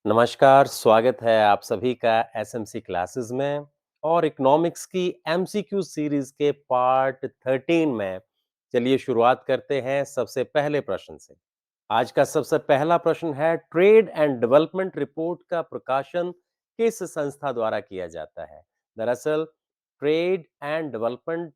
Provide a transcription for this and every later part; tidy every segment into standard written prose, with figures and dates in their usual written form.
नमस्कार, स्वागत है आप सभी का एसएमसी क्लासेस में और इकोनॉमिक्स की एमसीक्यू सीरीज के पार्ट 13 में। चलिए शुरुआत करते हैं सबसे पहले प्रश्न से। आज का सबसे पहला प्रश्न है, ट्रेड एंड डेवलपमेंट रिपोर्ट का प्रकाशन किस संस्था द्वारा किया जाता है? दरअसल ट्रेड एंड डेवलपमेंट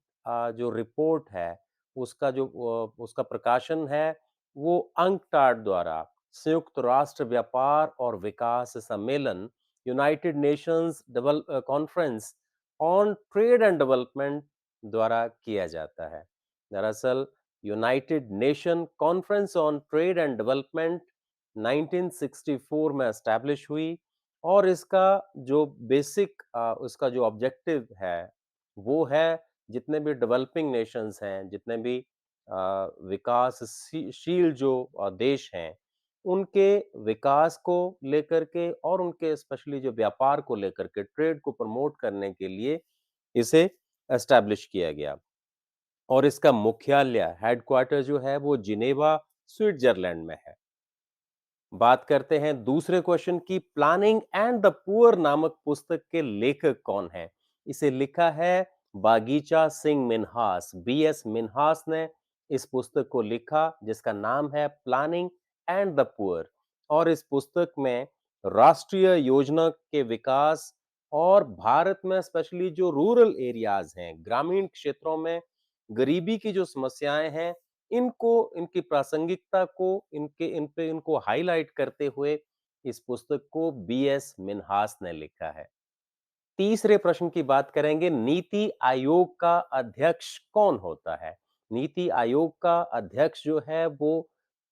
जो रिपोर्ट है उसका प्रकाशन है वो अंकटाड द्वारा संयुक्त राष्ट्र व्यापार और विकास सम्मेलन United Nations conference on trade and development द्वारा किया जाता है। दरअसल United nation conference on trade and development 1964 में एस्टैब्लिश हुई और इसका जो बेसिक उसका जो ऑब्जेक्टिव है वो है जितने भी डेवलपिंग नेशंस हैं, जितने भी विकासशील जो देश हैं, उनके विकास को लेकर के और उनके स्पेशली जो व्यापार को लेकर के ट्रेड को प्रमोट करने के लिए इसे एस्टैब्लिश किया गया। और इसका मुख्यालय हेडक्वार्टर जो है वो जिनेवा स्विट्जरलैंड में है। बात करते हैं दूसरे क्वेश्चन की, प्लानिंग एंड द पुअर नामक पुस्तक के लेखक कौन है? इसे लिखा है बागीचा सिंह मिन्हास। बीएस मिन्हास ने इस पुस्तक को लिखा जिसका नाम है प्लानिंग एंड द पुअर। और इस पुस्तक में राष्ट्रीय योजना के विकास और भारत में स्पेशली जो रूरल एरियाज हैं, ग्रामीण क्षेत्रों में गरीबी की जो समस्याएं हैं, इनको इनकी प्रासंगिकता को इनको हाईलाइट करते हुए इस पुस्तक को बीएस मिन्हास ने लिखा है। तीसरे प्रश्न की बात करेंगे, नीति आयोग का अध्यक्ष कौन होता है? नीति आयोग का अध्यक्ष जो है वो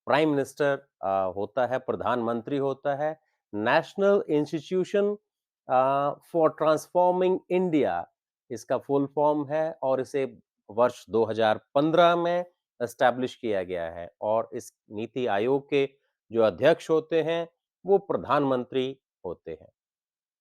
प्राइम मिनिस्टर होता है, प्रधानमंत्री होता है। National institution for transforming India इसका फुल फॉर्म है और इसे वर्ष 2015 में एस्टैब्लिश किया गया है और इस नीति आयोग के जो अध्यक्ष होते हैं वो प्रधानमंत्री होते हैं।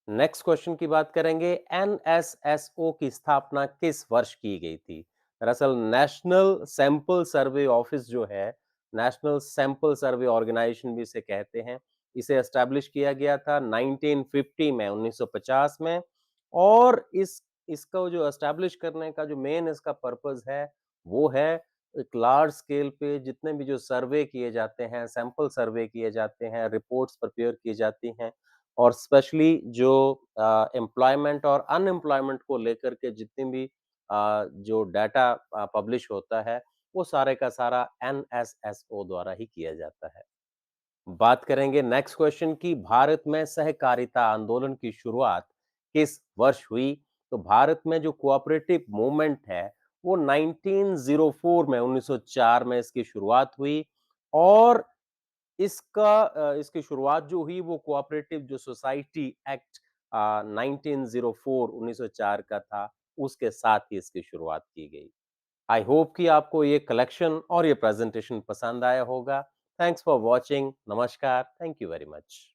नेक्स्ट क्वेश्चन की बात करेंगे, एनएसएसओ की स्थापना किस वर्ष की गई थी? दरअसल नेशनल सैंपल सर्वे ऑफिस जो है, नेशनल सैंपल सर्वे ऑर्गेनाइजेशन भी इसे कहते हैं, इसे एस्टैब्लिश किया गया था 1950 में, 1950 में। और इसको जो एस्टैब्लिश करने का जो मेन इसका पर्पस है वो है एक लार्ज स्केल पे जितने भी जो सर्वे किए जाते हैं, सैंपल सर्वे किए जाते हैं, रिपोर्ट्स प्रिपेयर की जाती हैं और स्पेशली जो एम्प्लॉयमेंट और अनएम्प्लॉयमेंट को लेकर के जितनी भी जो डाटा पब्लिश होता है, वो सारे का सारा एनएसएसओ द्वारा ही किया जाता है। बात करेंगे नेक्स्ट क्वेश्चन की, भारत में सहकारिता आंदोलन की शुरुआत किस वर्ष हुई? तो भारत में जो कोऑपरेटिव मूवमेंट है वो 1904 में, 1904 में इसकी शुरुआत हुई और इसकी शुरुआत जो हुई वो कोऑपरेटिव जो सोसाइटी एक्ट 1904 1904 का था, उसके साथ ही इसकी शुरुआत की गई। आई होप कि आपको ये कलेक्शन और ये प्रेजेंटेशन पसंद आया होगा। Thanks for watching. नमस्कार। Thank you very much.